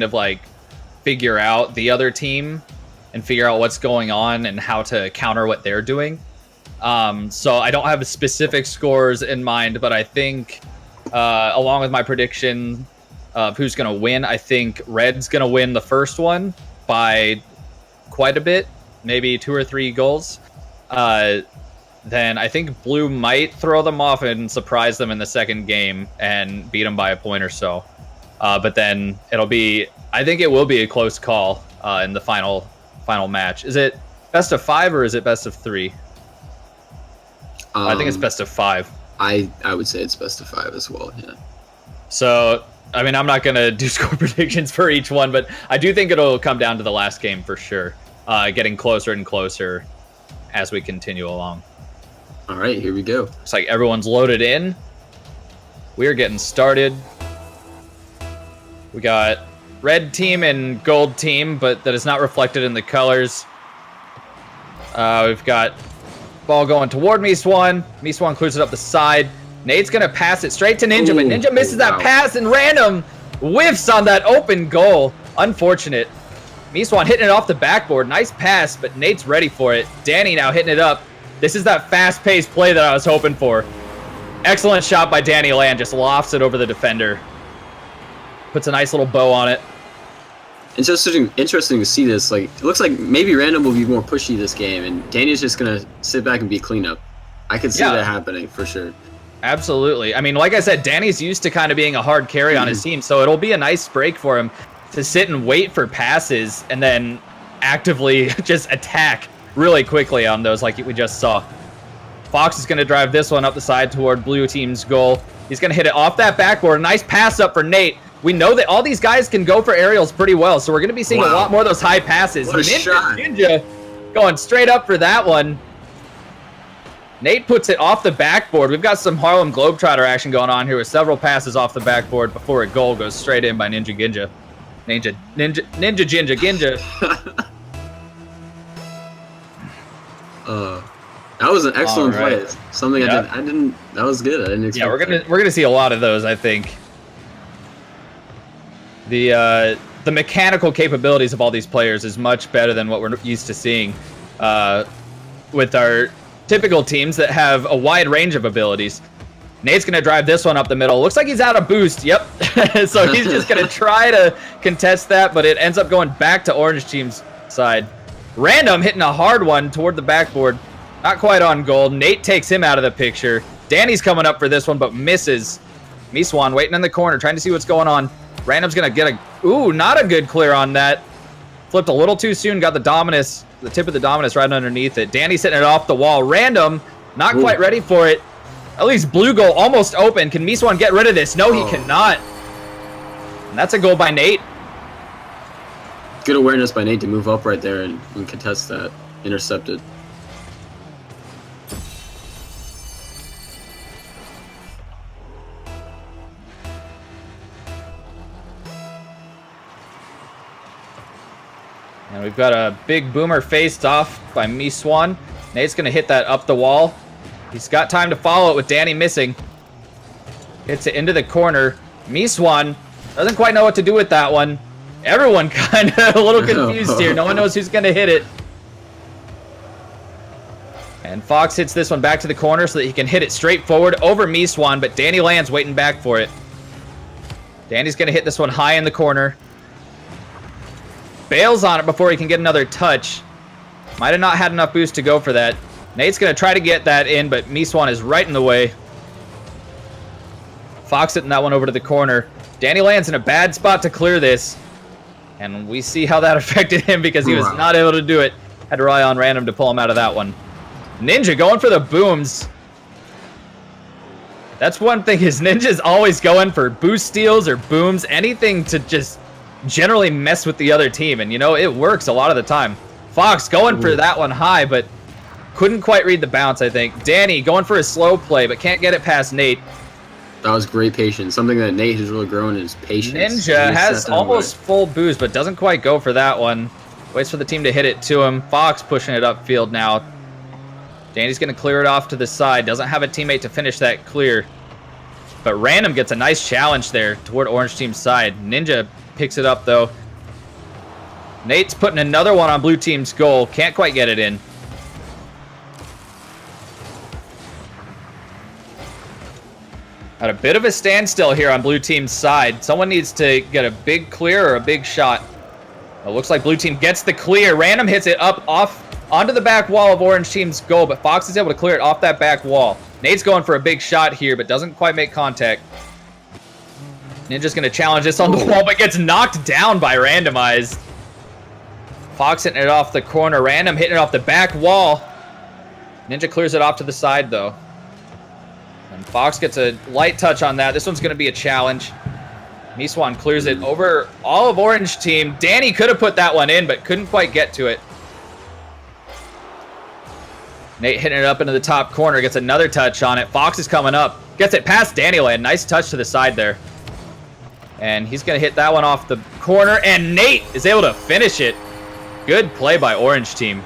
kind of like figure out the other team and figure out what's going on and how to counter what they're doing. So I don't have specific scores in mind, but I think along with my prediction of who's going to win, I think Red's going to win the first one by quite a bit, maybe 2 or 3 goals. Then I think Blue might throw them off and surprise them in the second game and beat them by a point or so. But then I think it will be a close call in the final match. Is it best of 5 or is it best of 3? I think it's best of 5. I would say it's best of 5 as well, yeah. So, I mean, I'm not going to do score predictions for each one, but I do think it'll come down to the last game for sure. Getting closer and closer as we continue along. All right, here we go. Looks like everyone's loaded in. We're getting started. We got red team and gold team, but that is not reflected in the colors. We've got ball going toward Miswan. Miswan clears it up the side. Nate's going to pass it straight to Ninja, but Ninja misses that pass, and Random whiffs on that open goal. Unfortunate. Miswan hitting it off the backboard. Nice pass, but Nate's ready for it. Danny now hitting it up. This is that fast-paced play that I was hoping for. Excellent shot by Danny Land. Just lofts it over the defender. Puts a nice little bow on it. It's just interesting to see this. Like, it looks like maybe Random will be more pushy this game, and Danny's just going to sit back and be cleanup. I could see that happening for sure. Absolutely. I mean, like I said, Danny's used to kind of being a hard carry on his team, so it'll be a nice break for him to sit and wait for passes and then actively just attack really quickly on those like we just saw. Fox is going to drive this one up the side toward blue team's goal. He's going to hit it off that backboard. Nice pass up for Nate. We know that all these guys can go for aerials pretty well, so we're going to be seeing a lot more of those high passes. What a shot. Ninja going straight up for that one. Nate puts it off the backboard. We've got some Harlem Globetrotter action going on here with several passes off the backboard before a goal goes straight in by Ninja Ginja. Ginja. That was an excellent play. Something I didn't. That was good. I didn't expect. Yeah, we're gonna see a lot of those. I think the mechanical capabilities of all these players is much better than what we're used to seeing with our typical teams that have a wide range of abilities. Nate's gonna drive this one up the middle. Looks like he's out of boost. Yep. So he's just gonna try to contest that, but it ends up going back to orange team's side. Random hitting a hard one toward the backboard. Not quite on goal. Nate takes him out of the picture. Danny's coming up for this one, but misses. Miswan waiting in the corner, trying to see what's going on. Random's going to get not a good clear on that. Flipped a little too soon, got the Dominus, the tip of the Dominus right underneath it. Danny's hitting it off the wall. Random, not quite ready for it. At least blue goal almost open. Can Miswan get rid of this? No, he cannot. And that's a goal by Nate. Good awareness by Nate to move up right there and contest that. Intercepted. And we've got a big boomer faced off by Miswan. Nate's going to hit that up the wall. He's got time to follow it with Danny missing. Hits it into the corner. Miswan doesn't quite know what to do with that one. Everyone kind of a little confused here. No one knows who's going to hit it. And Fox hits this one back to the corner so that he can hit it straight forward over Miswan, but Danny Land's waiting back for it. Danny's going to hit this one high in the corner. Bails on it before he can get another touch. Might have not had enough boost to go for that. Nate's going to try to get that in, but Miswan is right in the way. Fox hitting that one over to the corner. Danny Land's in a bad spot to clear this. And we see how that affected him because he was not able to do it. Had to rely on Random to pull him out of that one. Ninja going for the booms. That's one thing, is Ninja's always going for boost steals or booms, anything to just generally mess with the other team, and you know it works a lot of the time. Fox going for that one high, but couldn't quite read the bounce. I think Danny going for a slow play, but can't get it past Nate. That was great patience. Something that Nate has really grown in is patience. Ninja has almost full boost, but doesn't quite go for that one. Waits for the team to hit it to him. Fox pushing it upfield now. Danny's going to clear it off to the side. Doesn't have a teammate to finish that clear. But Random gets a nice challenge there toward orange team's side. Ninja picks it up, though. Nate's putting another one on blue team's goal. Can't quite get it in. At a bit of a standstill here on blue team's side. Someone needs to get a big clear or a big shot. It looks like blue team gets the clear. Random hits it up off onto the back wall of orange team's goal, but Fox is able to clear it off that back wall. Nate's going for a big shot here, but doesn't quite make contact. Ninja's going to challenge this on the wall, but gets knocked down by Randomized. Fox hitting it off the corner. Random hitting it off the back wall. Ninja clears it off to the side, though. And Fox gets a light touch on that. This one's going to be a challenge. Miswan clears it over all of orange team. Danny could have put that one in, but couldn't quite get to it. Nate hitting it up into the top corner. Gets another touch on it. Fox is coming up. Gets it past Danny Land. Nice touch to the side there. And he's going to hit that one off the corner. And Nate is able to finish it. Good play by orange team.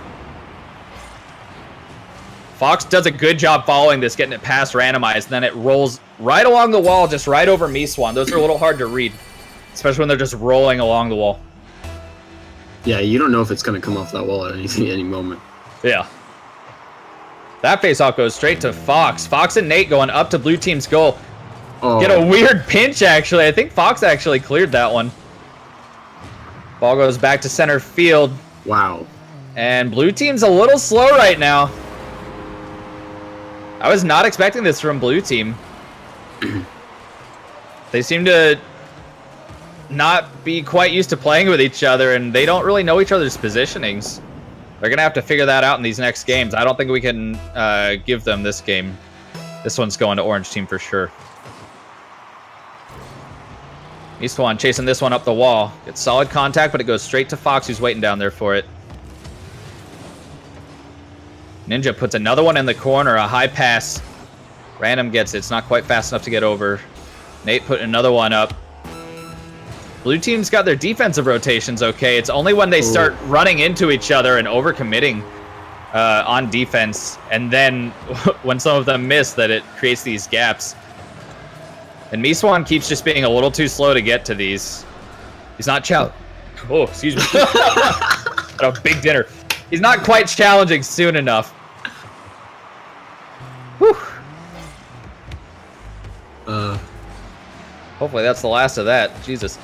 Fox does a good job following this, getting it past Randomized, and then it rolls right along the wall, just right over Miswan. Those are a little hard to read, especially when they're just rolling along the wall. Yeah, you don't know if it's going to come off that wall at any moment. Yeah. That faceoff goes straight to Fox. Fox and Nate going up to blue team's goal. Oh. Get a weird pinch, actually. I think Fox actually cleared that one. Ball goes back to center field. Wow. And blue team's a little slow right now. I was not expecting this from blue team. They seem to not be quite used to playing with each other, and they don't really know each other's positionings. They're going to have to figure that out in these next games. I don't think we can give them this game. This one's going to orange team for sure. Miswan chasing this one up the wall. Gets solid contact, but it goes straight to Fox, who's waiting down there for it. Ninja puts another one in the corner, a high pass. Random gets it. It's not quite fast enough to get over. Nate put another one up. Blue team's got their defensive rotations okay. It's only when they start running into each other and overcommitting on defense, and then when some of them miss, that it creates these gaps. And Miswan keeps just being a little too slow to get to these. He's not Oh, excuse me. Had a big dinner. He's not quite challenging soon enough. Whew. Hopefully that's the last of that. Jesus.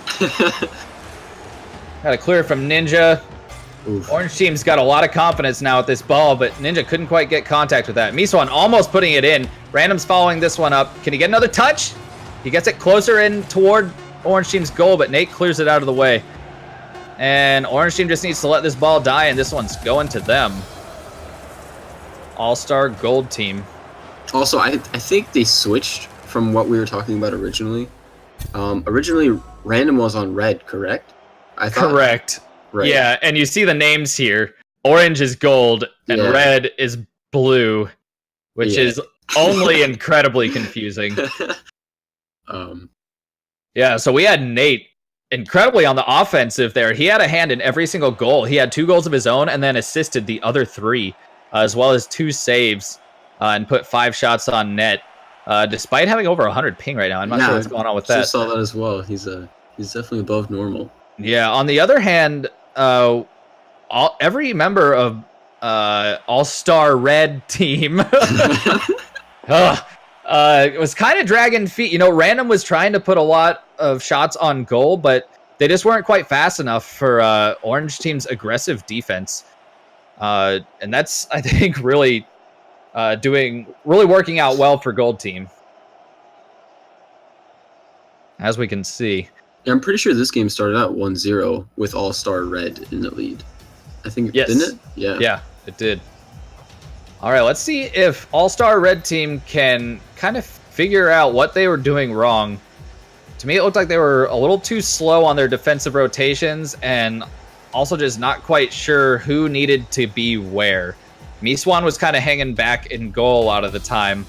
Got to clear from Ninja. Oof. Orange team's got a lot of confidence now with this ball, but Ninja couldn't quite get contact with that. Miswan almost putting it in. Random's following this one up. Can he get another touch? He gets it closer in toward orange team's goal, but Nate clears it out of the way. And orange team just needs to let this ball die, and this one's going to them. All-star gold team. Also, I think they switched from what we were talking about originally. Originally, random was on red, correct? I thought. Correct. Right. Yeah, and you see the names here. Orange is gold, and red is blue, which is only incredibly confusing. Yeah, so we had Nate incredibly on the offensive there. He had a hand in every single goal. He had 2 goals of his own and then assisted the other 3, as well as 2 saves, and put 5 shots on net, despite having over 100 ping right now. I'm not sure what's going on with that. I saw that as well. He's definitely above normal. Yeah, on the other hand, every member of All-Star Red team was kind of dragging feet. You know, Random was trying to put a lot of shots on goal, but they just weren't quite fast enough for Orange team's aggressive defense. And that's, I think, really working out well for gold team, as we can see. Yeah, I'm pretty sure this game started out 1-0 with All-Star Red in the lead. I think, yes. Didn't it? Yeah. Yeah, it did. All right, let's see if All-Star Red team can kind of figure out what they were doing wrong. To me, it looked like they were a little too slow on their defensive rotations and also just not quite sure who needed to be where. Miswan was kind of hanging back in goal a lot of the time.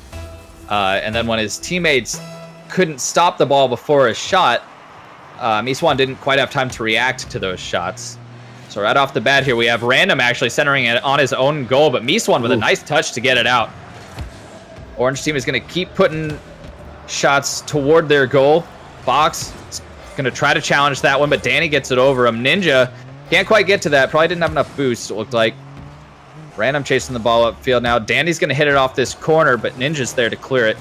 And then when his teammates couldn't stop the ball before a shot, Miswan didn't quite have time to react to those shots. So right off the bat here, we have Random actually centering it on his own goal, but Miswan with a nice touch to get it out. Orange team is going to keep putting shots toward their goal. Fox Gonna try to challenge that one, but Danny gets it over him. Ninja can't quite get to that. Probably didn't have enough boost, it looked like. Random chasing the ball upfield now. Danny's gonna hit it off this corner, but Ninja's there to clear it.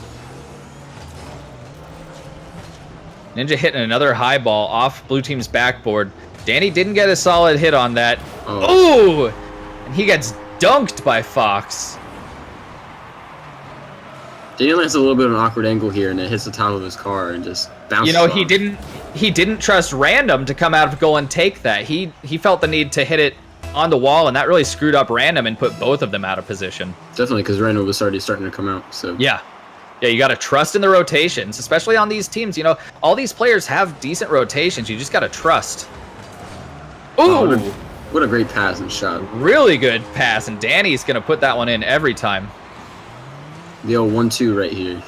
Ninja hitting another high ball off blue team's backboard. Danny didn't get a solid hit on that. Oh! Ooh! And he gets dunked by Fox. Danny lands a little bit of an awkward angle here, and it hits the top of his car and just bounces off. He didn't trust Random to come out of goal and take that. He felt the need to hit it on the wall, and that really screwed up Random and put both of them out of position. Definitely, because Random was already starting to come out. So yeah, you got to trust in the rotations, especially on these teams. You know, all these players have decent rotations. You just got to trust. Ooh, what a great pass and shot! Really good pass, and Danny's gonna put that one in every time. The old 1-2 right here.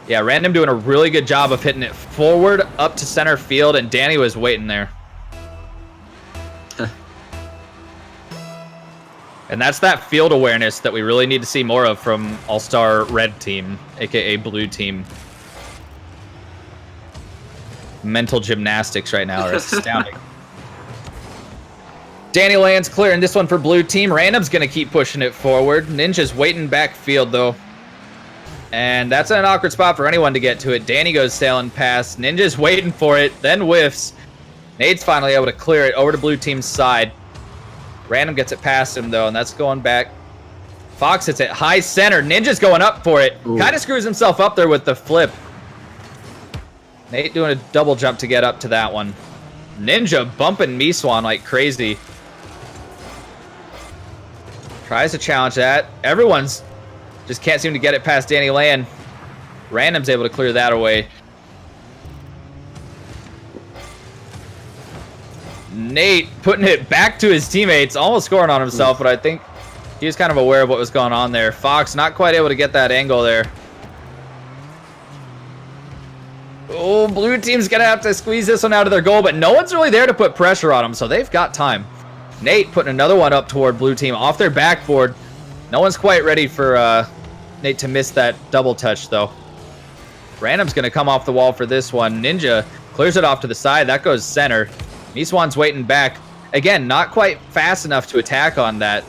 Yeah, Random doing a really good job of hitting it forward up to center field, and Danny was waiting there. And that's that field awareness that we really need to see more of from All-Star Red Team, aka Blue Team. Mental gymnastics right now are astounding. Danny lands clearing this one for Blue Team. Random's going to keep pushing it forward. Ninja's waiting backfield, though. And that's an awkward spot for anyone to get to it. Danny goes sailing past. Ninja's waiting for it, then whiffs. Nate's finally able to clear it over to Blue Team's side. Random gets it past him, though, and that's going back. Fox hits it high center. Ninja's going up for it. Kind of screws himself up there with the flip. Nate doing a double jump to get up to that one. Ninja bumping Miswan like crazy. Tries to challenge that. Everyone's just can't seem to get it past Danny Land. Random's able to clear that away. Nate putting it back to his teammates, almost scoring on himself, but I think he was kind of aware of what was going on there. Fox not quite able to get that angle there. Oh, Blue Team's going to have to squeeze this one out of their goal, but no one's really there to put pressure on them, so they've got time. Nate putting another one up toward Blue Team off their backboard. No one's quite ready for Nate to miss that double touch, though. Random's going to come off the wall for this one. Ninja clears it off to the side. That goes center. Miswan's waiting back. Again, not quite fast enough to attack on that.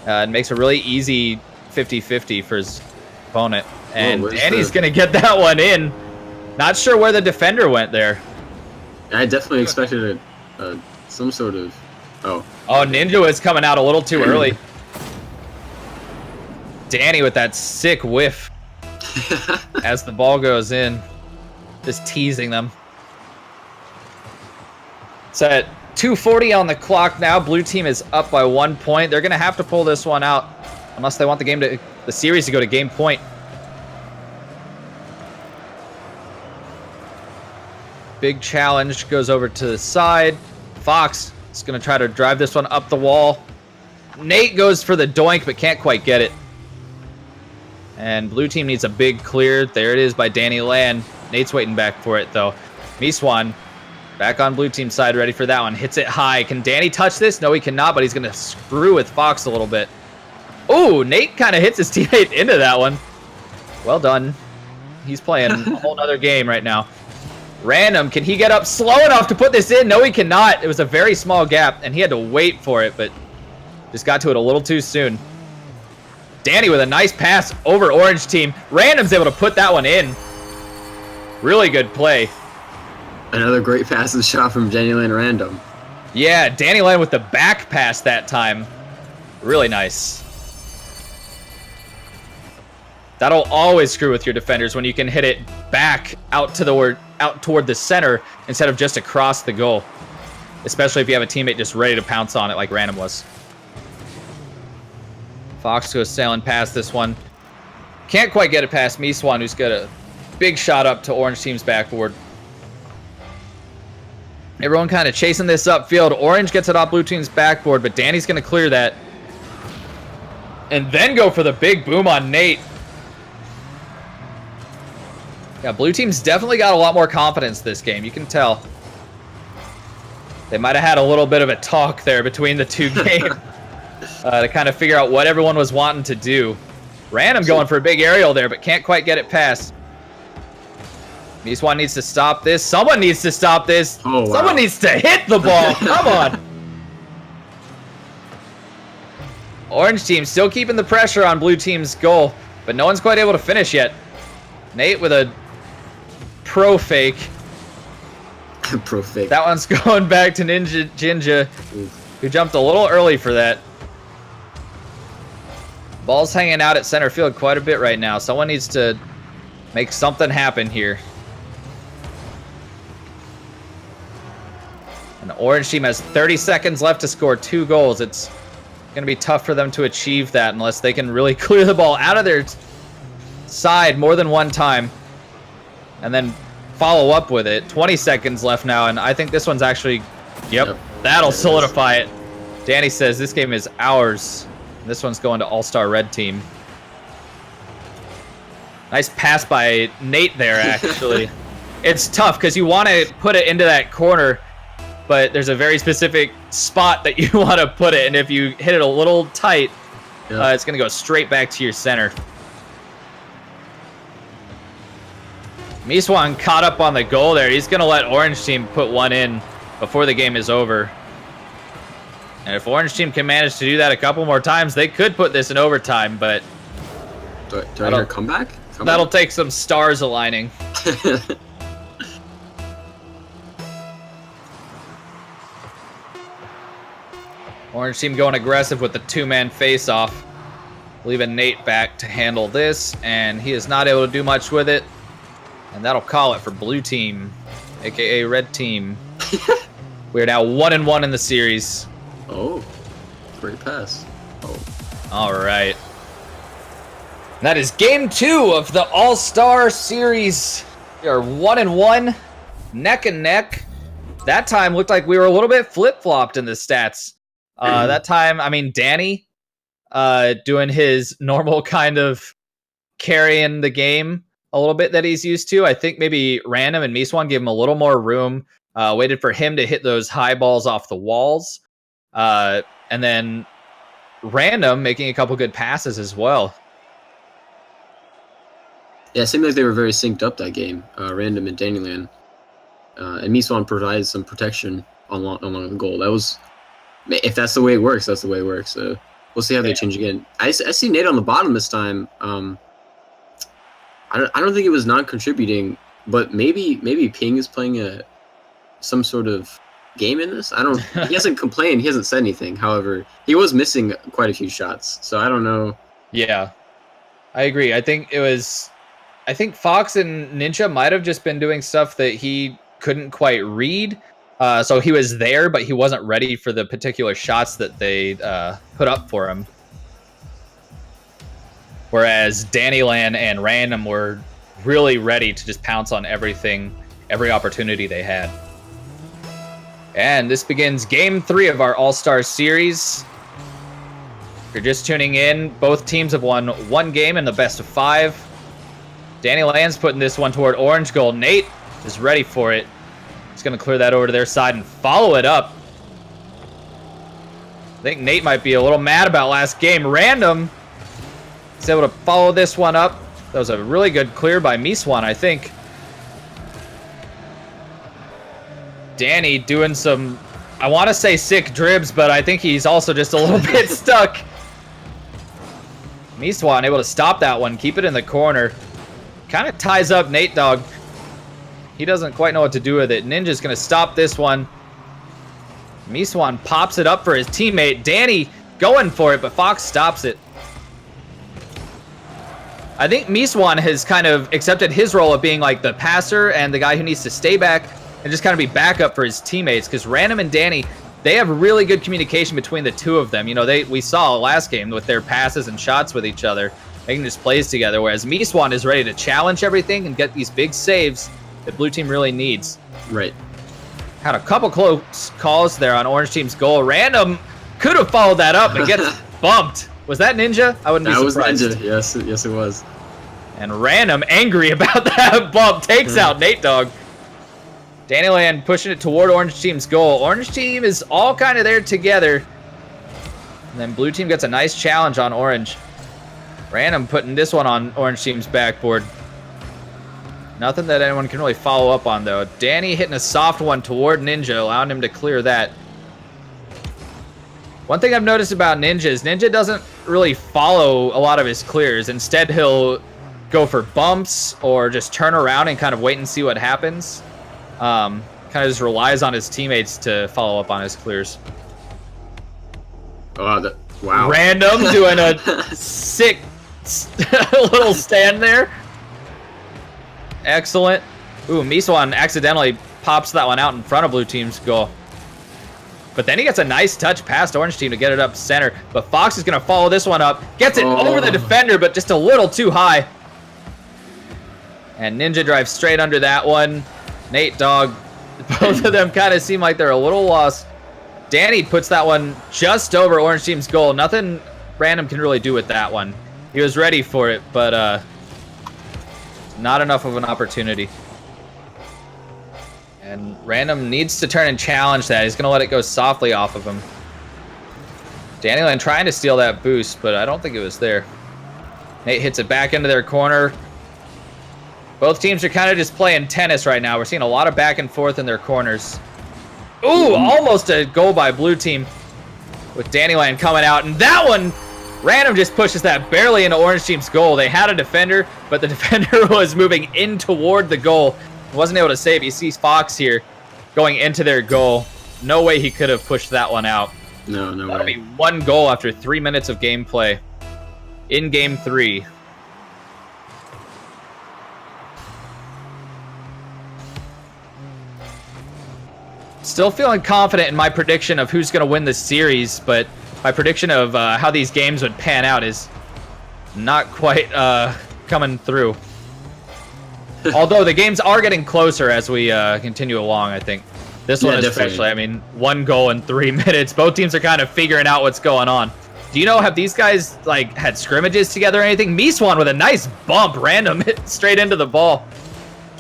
It makes a really easy 50-50 for his opponent. And Danny's going to get that one in. Not sure where the defender went there. I definitely expected some sort of... Oh, Ninja was coming out a little too early. Danny with that sick whiff as the ball goes in. Just teasing them. It's at 2:40 on the clock now. Blue Team is up by 1 point. They're going to have to pull this one out unless they want the series to go to game point. Big challenge goes over to the side. Fox is going to try to drive this one up the wall. Nate goes for the doink, but can't quite get it. And Blue Team needs a big clear. There it is by Danny Land. Nate's waiting back for it, though. Miswan back on Blue Team's side, ready for that one. Hits it high. Can Danny touch this? No, he cannot, but he's going to screw with Fox a little bit. Oh, Nate kind of hits his teammate into that one. Well done. He's playing a whole nother game right now. Random, can he get up slow enough to put this in? No, he cannot. It was a very small gap, and he had to wait for it, but just got to it a little too soon. Danny with a nice pass over Orange Team. Random's able to put that one in. Really good play. Another great pass and shot from Danny Land Random. Yeah, Danny Land with the back pass that time. Really nice. That'll always screw with your defenders when you can hit it back out toward the center instead of just across the goal. Especially if you have a teammate just ready to pounce on it like Random was. Fox goes sailing past this one. Can't quite get it past Miswan, who's got a big shot up to Orange Team's backboard. Everyone kind of chasing this upfield. Orange gets it off Blue Team's backboard, but Danny's going to clear that. And then go for the big boom on Nate. Yeah, Blue Team's definitely got a lot more confidence this game. You can tell. They might have had a little bit of a talk there between the two games to kind of figure out what everyone was wanting to do. Random going for a big aerial there, but can't quite get it past. Miswan needs to stop this. Someone needs to stop this. Oh, wow. Someone needs to hit the ball. Come on. Orange team still keeping the pressure on blue team's goal, but no one's quite able to finish yet. Nate with a pro fake. Pro fake. That one's going back to Ninja Jinja, who jumped a little early for that. Ball's hanging out at center field quite a bit right now. Someone needs to make something happen here. And the orange team has 30 seconds left to score 2 goals. It's going to be tough for them to achieve that unless they can really clear the ball out of their side more than one time and then follow up with it. 20 seconds left now, and I think this one's actually, yep. That'll solidify it. Danny says this game is ours. This one's going to All-Star Red team. Nice pass by Nate there, actually. It's tough because you want to put it into that corner, but there's a very specific spot that you want to put it, and if you hit it a little tight, it's going to go straight back to your center. Miswan caught up on the goal there. He's going to let Orange Team put one in before the game is over. And if Orange Team can manage to do that a couple more times, they could put this in overtime, but... Do I hear a comeback? That'll take some stars aligning. Orange Team going aggressive with the 2-man face-off. Leaving Nate back to handle this, and he is not able to do much with it. And that'll call it for Blue Team, a.k.a. Red Team. We're now 1-1 in the series. Oh, great pass. Oh. All right. That is game 2 of the All-Star Series. We are 1-1, neck and neck. That time looked like we were a little bit flip-flopped in the stats. That time, I mean, Danny doing his normal kind of carrying the game a little bit that he's used to. I think maybe Random and Miswan gave him a little more room, waited for him to hit those high balls off the walls. And then Random making a couple good passes as well. Yeah, it seemed like they were very synced up that game, Random and Dannyland. And Miswan provided some protection along the goal. That was, if that's the way it works, that's the way it works. So we'll see how they change again. I see Nate on the bottom this time. I don't think it was non-contributing, but maybe Ping is playing some sort of game in this. He hasn't complained, he hasn't said anything. However, he was missing quite a few shots, so I don't know. Yeah, I agree. I think Fox and Ninja might have just been doing stuff that he couldn't quite read. So he was there, but he wasn't ready for the particular shots that they put up for him. Whereas Dannyland and Random were really ready to just pounce on everything, every opportunity they had. And this begins game 3 of our All-Star Series. If you're just tuning in, both teams have won 1 game in the best of 5. Dannyland's putting this one toward orange goal. Nate is ready for it. He's going to clear that over to their side and follow it up. I think Nate might be a little mad about last game. Random is able to follow this one up. That was a really good clear by Miswan, I think. Danny doing some, I want to say sick dribs, but I think he's also just a little bit stuck. Miswan able to stop that one, keep it in the corner. Kind of ties up Nate Dogg. He doesn't quite know what to do with it. Ninja's going to stop this one. Miswan pops it up for his teammate. Danny going for it, but Fox stops it. I think Miswan has kind of accepted his role of being like the passer and the guy who needs to stay back and just kind of be backup for his teammates, because Random and Danny, they have really good communication between the two of them. You know, we saw last game with their passes and shots with each other, making just plays together, whereas Miswan is ready to challenge everything and get these big saves that blue team really needs. Right. Had a couple close calls there on orange team's goal. Random could have followed that up and gets bumped. Was that Ninja? I wouldn't be surprised. That was Ninja. Yes, it was. And Random, angry about that bump, takes out Nate Dogg. Dannyland pushing it toward orange team's goal. Orange team is all kind of there together. And then blue team gets a nice challenge on orange. Random putting this one on orange team's backboard. Nothing that anyone can really follow up on, though. Danny hitting a soft one toward Ninja, allowing him to clear that. One thing I've noticed about Ninja is Ninja doesn't really follow a lot of his clears. Instead, he'll go for bumps or just turn around and kind of wait and see what happens. Kind of just relies on his teammates to follow up on his clears. Oh, wow. Random doing a sick little stand there. Excellent. Ooh, Miswan accidentally pops that one out in front of blue team's goal. But then he gets a nice touch past orange team to get it up center. But Fox is going to follow this one up. Gets it over the defender, but just a little too high. And Ninja drives straight under that one. Nate Dogg, both of them kind of seem like they're a little lost. Danny puts that one just over orange team's goal. Nothing Random can really do with that one. He was ready for it, but not enough of an opportunity. And Random needs to turn and challenge that. He's going to let it go softly off of him. Danielin trying to steal that boost, but I don't think it was there. Nate hits it back into their corner. Both teams are kind of just playing tennis right now. We're seeing a lot of back and forth in their corners. Ooh, almost a goal by blue team with Danielin coming out. And that one, Random just pushes that barely into orange team's goal. They had a defender, but the defender was moving in toward the goal. Wasn't able to save. You see Fox here going into their goal. No way he could have pushed that one out. No way. That'll be one goal after 3 minutes of gameplay in game 3. Still feeling confident in my prediction of who's going to win this series, but my prediction of how these games would pan out is not quite coming through. Although the games are getting closer as we continue along, I think. This one especially, definitely. I mean, 1 goal in 3 minutes. Both teams are kind of figuring out what's going on. Do you know, have these guys like had scrimmages together or anything? Miswan with a nice bump, Random hit straight into the ball.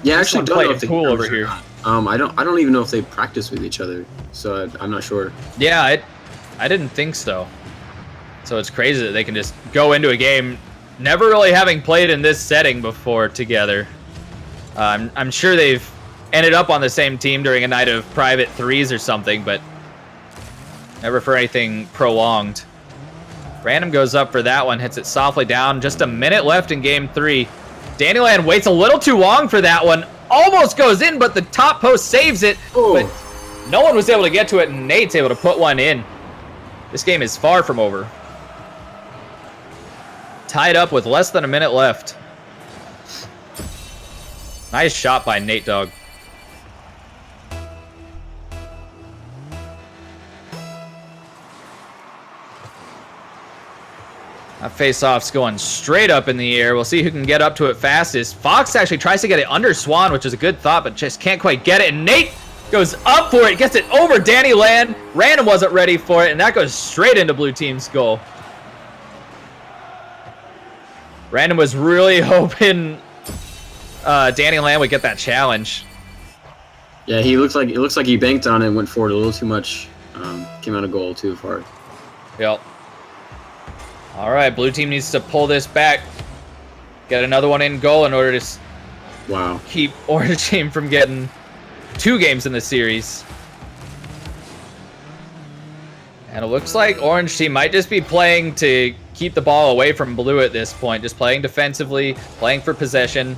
Yeah, actually, don't know if they cool over here. I don't even know if they practice with each other, so I'm not sure. Yeah, I didn't think so. So it's crazy that they can just go into a game never really having played in this setting before together. I'm sure they've ended up on the same team during a night of private threes or something, but never for anything prolonged. Random goes up for that one, hits it softly down. Just a minute left in game 3. Danielin waits a little too long for that one. Almost goes in, but the top post saves it. Ooh. But no one was able to get to it, and Nate's able to put one in. This game is far from over. Tied up with less than a minute left. Nice shot by Nate Dogg. That face-off's going straight up in the air. We'll see who can get up to it fastest. Fox actually tries to get it under Swan, which is a good thought, but just can't quite get it. And Nate goes up for it, gets it over Danny Land. Random wasn't ready for it, and that goes straight into blue team's goal. Random was really hoping Danny Land would get that challenge. Yeah, it looks like he banked on it and went forward a little too much. Came out of goal too far. Yep. All right, blue team needs to pull this back. Get another one in goal in order to keep orange team from getting 2 games in the series. And it looks like orange team might just be playing to keep the ball away from blue at this point. Just playing defensively, playing for possession,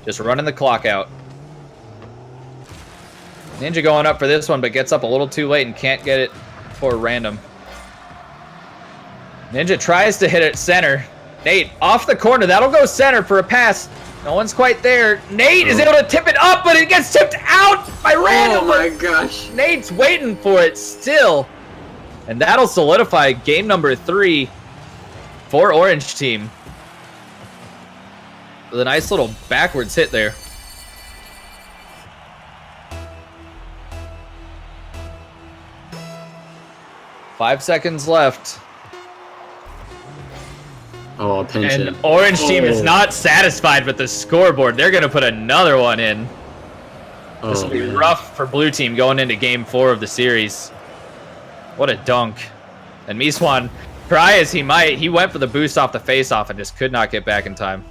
just running the clock out. Ninja going up for this one, but gets up a little too late and can't get it for Random. Ninja tries to hit it center. Nate off the corner. That'll go center for a pass. No one's quite there. Nate is able to tip it up, but it gets tipped out by Random. Oh my gosh. Nate's waiting for it still. And that'll solidify game number 3 for orange team. With a nice little backwards hit there. Five seconds left. Oh, pension. And orange team is not satisfied with the scoreboard. They're going to put another one in. This will be rough for blue team going into game 4 of the series. What a dunk. And Miswan, try as he might, he went for the boost off the face-off and just could not get back in time.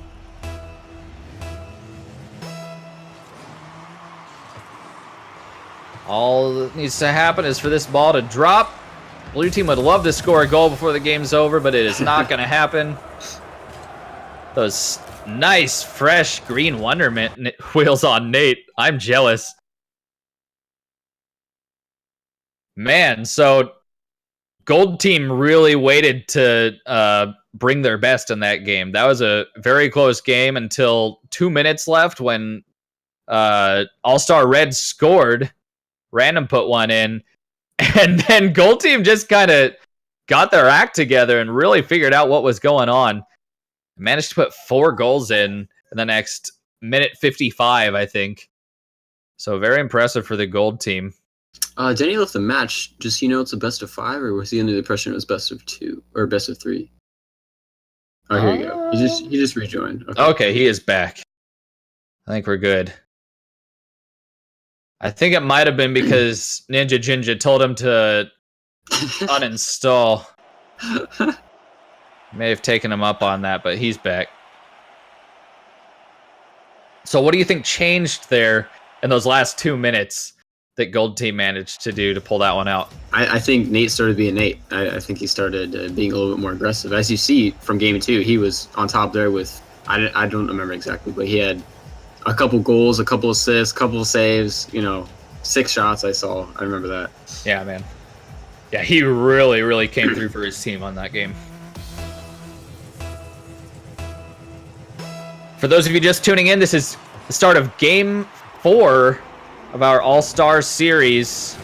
All that needs to happen is for this ball to drop. Blue team would love to score a goal before the game's over, but it is not going to happen. Those nice, fresh green Wonderment wheels on Nate. I'm jealous. Man, so Gold team really waited to bring their best in that game. That was a very close game until 2 minutes left when All-Star Red scored. Random put one in. And then Gold team just kind of got their act together and really figured out what was going on. Managed to put 4 goals in the next minute 55, I think. So very impressive for the Gold team. Danny left the match. Just it's a best of 5, or was he under the impression it was best of 2 or best of 3? Oh, here you go. He just rejoined. Okay, he is back. I think we're good. I think it might have been because Ninja Jinja told him to uninstall. May have taken him up on that, but he's back. So what do you think changed there in those last 2 minutes that Gold team managed to do to pull that one out? I think Nate started being Nate. I think he started being a little bit more aggressive. As you see from game 2, he was on top there with, I don't remember exactly, but he had a couple goals, a couple assists, a couple of saves, 6 shots I saw. I remember that. Yeah, man. Yeah, he really, really came through for his team on that game. For those of you just tuning in, this is the start of Game 4 of our All-Star Series.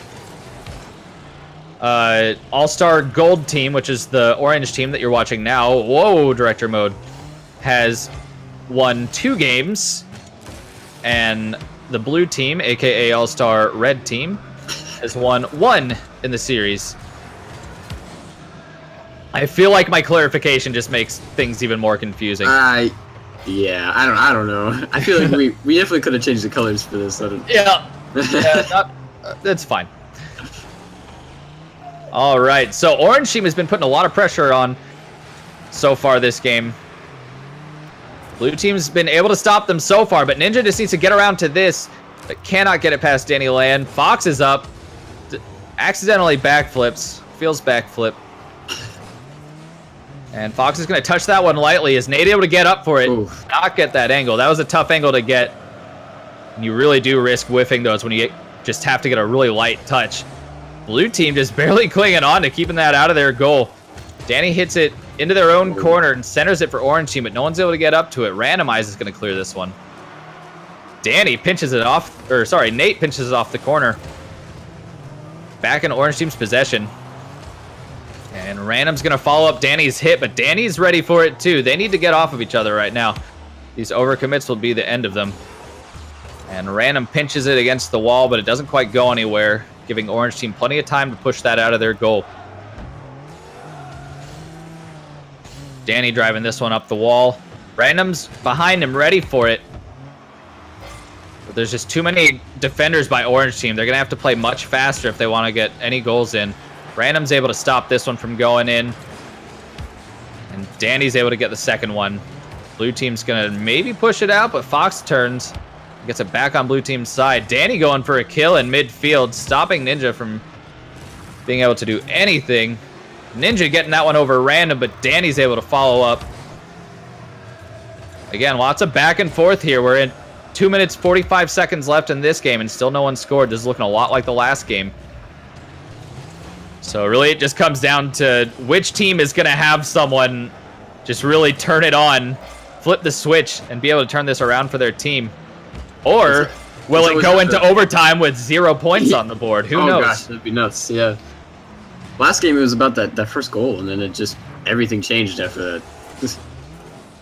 All-Star Gold team, which is the orange team that you're watching now. Whoa, Director Mode. Has won 2 games. And the blue team, aka All-Star Red team, has won 1 in the series. I feel like my clarification just makes things even more confusing. Yeah, I don't know. I feel like we definitely could have changed the colors for this. Yeah, that's fine. All right, so orange team has been putting a lot of pressure on so far this game. Blue team's been able to stop them so far, but Ninja just needs to get around to this, but cannot get it past Danny Land. Fox is up, accidentally backflips, feels backflip. And Fox is going to touch that one lightly. Is Nate able to get up for it? Oof. Not get that angle. That was a tough angle to get. And you really do risk whiffing those when you just have to get a really light touch. Blue team just barely clinging on to keeping that out of their goal. Danny hits it into their own corner and centers it for orange team, but no one's able to get up to it. Randomize is going to clear this one. Danny pinches it off, or sorry, Nate pinches it off the corner. Back in orange team's possession. And Random's going to follow up Danny's hit, but Danny's ready for it too. They need to get off of each other right now. These overcommits will be the end of them. And Random pinches it against the wall, but it doesn't quite go anywhere, giving orange team plenty of time to push that out of their goal. Danny driving this one up the wall. Random's behind him, ready for it. But there's just too many defenders by orange team. They're going to have to play much faster if they want to get any goals in. Random's able to stop this one from going in. And Danny's able to get the second one. Blue team's going to maybe push it out, but Fox turns. Gets it back on blue team's side. Danny going for a kill in midfield, stopping Ninja from being able to do anything. Ninja getting that one over Random, but Danny's able to follow up. Again, lots of back and forth here. We're in 2 minutes, 45 seconds left in this game, and still no one scored. This is looking a lot like the last game. So really it just comes down to which team is going to have someone just really turn it on, flip the switch, and be able to turn this around for their team. Or will it go into overtime with 0 points on the board? Who knows? Oh gosh, that'd be nuts, yeah. Last game it was about that first goal, and then it just, everything changed after that.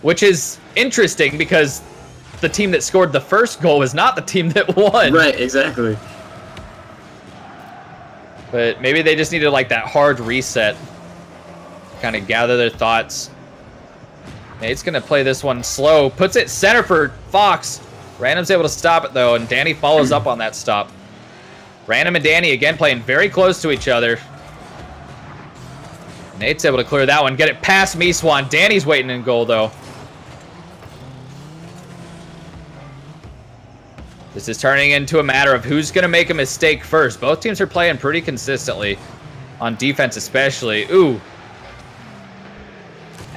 Which is interesting because the team that scored the first goal was not the team that won. Right, exactly. But maybe they just needed like that hard reset. Kind of gather their thoughts. Nate's going to play this one slow. Puts it center for Fox. Random's able to stop it though, and Danny follows up on that stop. Random and Danny again playing very close to each other. Nate's able to clear that one. Get it past Meeswan. Danny's waiting in goal though. This is turning into a matter of who's going to make a mistake first. Both teams are playing pretty consistently, on defense especially. Ooh.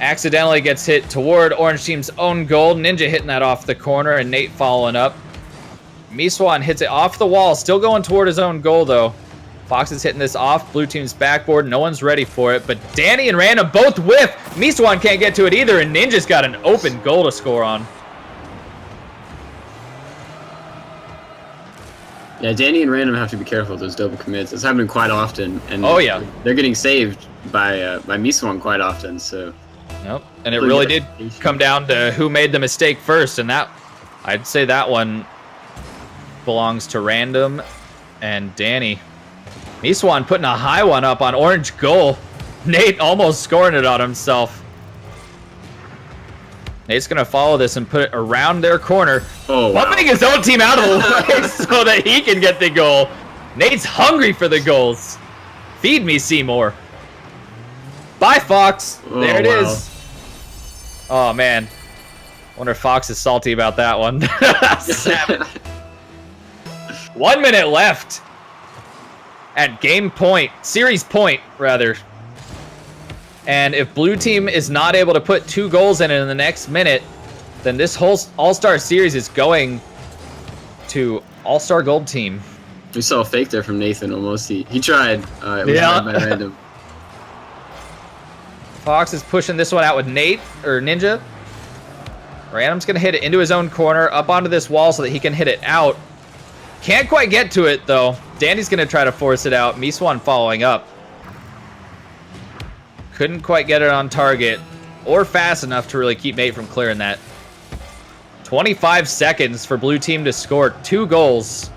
Accidentally gets hit toward Orange Team's own goal. Ninja hitting that off the corner, and Nate following up. Miswan hits it off the wall, still going toward his own goal, though. Fox is hitting this off Blue Team's backboard. No one's ready for it, but Danny and Random both whiff. Miswan can't get to it either, and Ninja's got an open goal to score on. Yeah, Danny and Random have to be careful with those double commits. It's happening quite often, and oh yeah, they're getting saved by Miswan quite often. So, nope. And it really did come down to who made the mistake first, and that I'd say that one belongs to Random and Danny. Miswan putting a high one up on Orange goal. Nate almost scoring it on himself. Nate's going to follow this and put it around their corner. Oh, wow. Bumping his own team out of the way so that he can get the goal. Nate's hungry for the goals. Feed me, Seymour. Bye, Fox. Oh, there it wow. is. Oh, man. Wonder if Fox is salty about that one. 1 minute left at game point. Series point, rather. And if Blue Team is not able to put 2 goals in the next minute, then this whole All-Star Series is going to All-Star Gold Team. We saw a fake there from Nathan almost. He tried. It was Yeah. by Random. Fox is pushing this one out with Nate, or Ninja. Random's going to hit it into his own corner, up onto this wall so that he can hit it out. Can't quite get to it, though. Danny's going to try to force it out. Miswan following up. Couldn't quite get it on target or fast enough to really keep Nate from clearing that. 25 seconds for Blue Team to score 2 goals.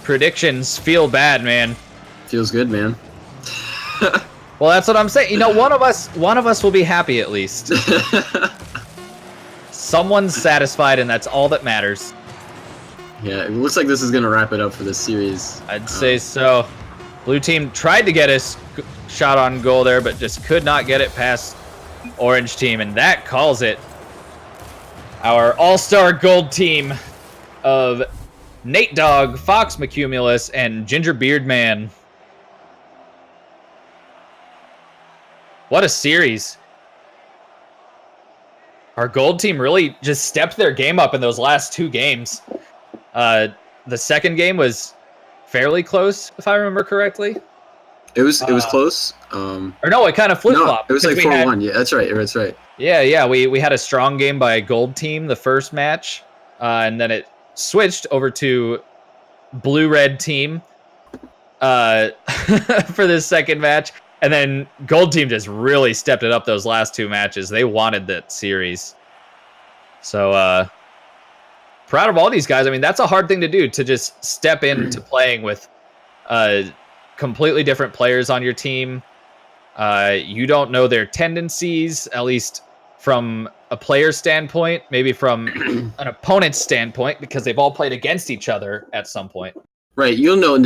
Predictions feel bad, man. Feels good, man. Well, that's what I'm saying. You know, one of us will be happy at least. Someone's satisfied, and that's all that matters. Yeah, it looks like this is gonna wrap it up for this series. I'd say so. Blue Team tried to get a shot on goal there, but just could not get it past Orange Team, and that calls it. Our All-Star Gold Team of Nate Dogg, Fox McCumulus, and Ginger Beard Man. What a series. Our Gold Team really just stepped their game up in those last 2 games. The second game was fairly close, if I remember correctly. It was close. Or no, it kind of flip-flopped. No, it was like 4-1. Yeah, that's right. That's right. Yeah. We had a strong game by Gold Team the first match, and then it switched over to Blue-Red Team for this second match. And then Gold Team just really stepped it up those last 2 matches. They wanted that series. So, proud of all these guys. I mean, that's a hard thing to do, to just step into playing with completely different players on your team. You don't know their tendencies, at least from a player standpoint, maybe from an opponent's standpoint, because they've all played against each other at some point. Right. You'll know